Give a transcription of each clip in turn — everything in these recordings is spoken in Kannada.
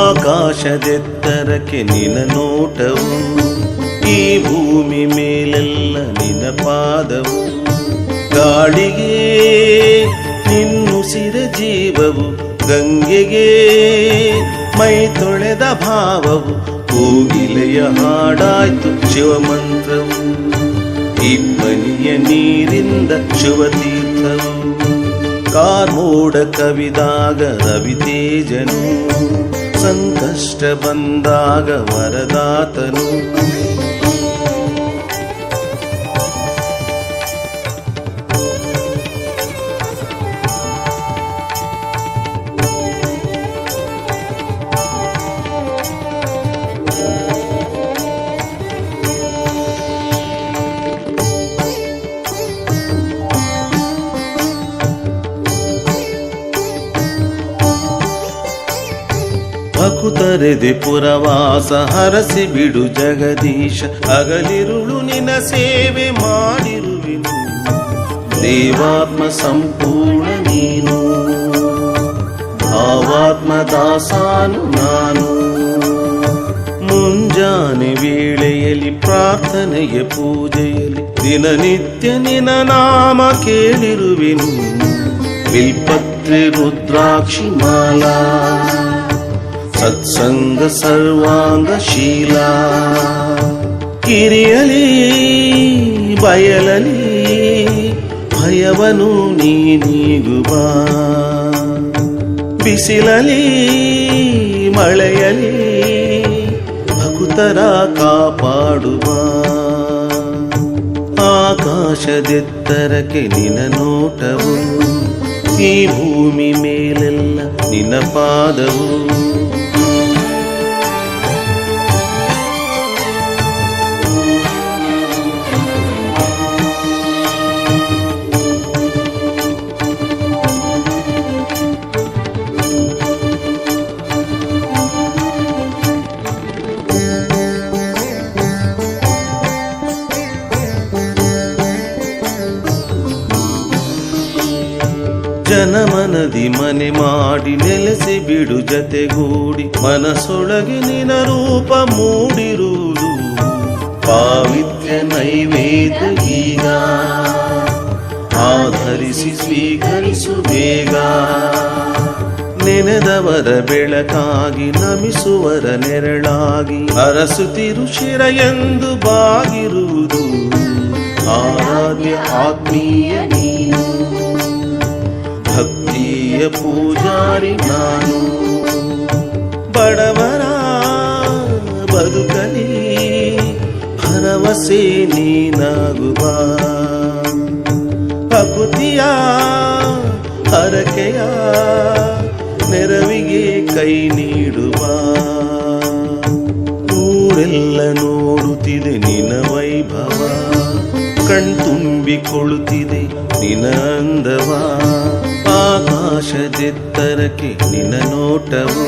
ಆಕಾಶದೆತ್ತರಕ್ಕೆ ನಿನ್ನ ನೋಟವು, ಈ ಭೂಮಿ ಮೇಲೆಲ್ಲ ನಿನ್ನ ಪಾದವು. ಗಾಳಿಗೆ ನಿನ್ನುಸಿರ ಜೀವವು, ಗಂಗೆಗೆ ಮೈ ತೊಳೆದ ಭಾವವು. ಕೋಗಿಲೆಯ ಹಾಡಾಯ್ತು ಶಿವಮಂತ್ರವು, ಇಬ್ಬನಿಯ ನೀರಿಂದ ಶುಭತೀರ್ಥವು. ಕಾರ್ಮೋಡ ಕವಿದಾಗ ರವಿತೇಜನು, ಸಂಕಷ್ಟ ಬಂದಾಗ ವರದಾತನು. ಭಕುತರೆದೆ ಪುರವಾಸ ಹರಸಿ ಬಿಡು ಜಗದೀಶ, ಹಗಲಿರುಳು ನಿನ್ನ ಸೇವೆ ಮಾಡಿರುವೆನು. ದೇವಾತ್ಮ ಸಂಪೂರ್ಣ ನೀನು, ಭಾವಾತ್ಮ ದಾಸಾನು ನಾನು. ಮುಂಜಾನೆ ವೇಳೆಯಲ್ಲಿ ಪ್ರಾರ್ಥನೆಯ ಪೂಜೆಯಲ್ಲಿ ದಿನನಿತ್ಯ ನಿನ್ನ ನಾಮ ಕೇಳಿರುವೆನು. ಬಿಲ್ಪತ್ರೆ ರುದ್ರಾಕ್ಷಿ ಮಾಲಾ, ಸತ್ಸಂಗ ಸರ್ವಾಂಗ ಶೀಲ. ಕಿರಿಯಲಿ ಬಯಲಲಿ ಭಯವನು ನೀಗುವ, ಬಿಸಿಲಲಿ ಮಳೆಯಲಿ ಭಕ್ತರ ಕಾಪಾಡುವ. ಆಕಾಶದೆತ್ತರಕ್ಕೆ ನಿನ್ನ ನೋಟವು, ಈ ಭೂಮಿ ಮೇಲೆಲ್ಲ ನಿನ್ನ ಪಾದವು. ಜನಮನದಿ ಮನೆ ಮಾಡಿ ನೆಲೆಸಿ ಬಿಡು ಜತೆಗೂಡಿ, ಮನಸೊಳಗೆ ನಿನ್ನ ರೂಪ ಮೂಡಿರುವುದು. ಪಾವಿತ್ರ್ಯ ನೈವೇದ್ಯ ಈಗ ಆಧರಿಸಿ ಸ್ವೀಕರಿಸು ಬೇಗ. ನೆನೆದವರ ಬೆಳಕಾಗಿ ನಮಿಸುವರ ನೆರಳಾಗಿ, ಅರಸುತ್ತಿರು ಶಿರ ಎಂದು ಬಾಗಿರುವುದು. ಆರಾಧ್ಯ ಆತ್ಮೀಯ ನೀನು, ಭಕ್ತಿಯ ಪೂಜಾರಿ ನಾನು. ಬಡವರ ಬದುಕಲಿ ಭರವಸೆ ನೀನಾಗುವ, ಭಕುತಿಯ ಹರಕೆಯ ನೆರವಿಗೆ ಕೈ ನೀಡುವ. ಊರೆಲ್ಲ ನೋಡುತ್ತಿದೆ ನಿನ್ನ ವೈಭವ, ಕಣ್ತುಂಬಿಕೊಳ್ಳುತ್ತಿದೆ ನಿನ್ನ ಅಂದವ. ಆಕಾಶದೆತ್ತರಕ್ಕೆ ನಿನ್ನ ನೋಟವು,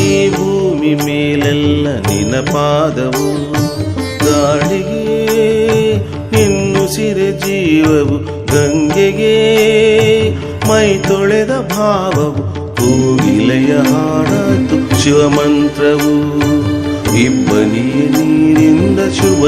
ಈ ಭೂಮಿ ಮೇಲೆಲ್ಲ ನಿನ್ನ ಪಾದವು. ಗಾಳಿಗೆ ನಿನ್ನುಸಿರ ಜೀವವು, ಗಂಗೆಗೆ ಮೈ ತೊಳೆದ ಭಾವವು. ಕೋಗಿಲೆಯ ಹಾಡಾತು ಶಿವಮಂತ್ರವು, ಇಬ್ಬನಿಯ ನೀರಿಂದ ಶುಭ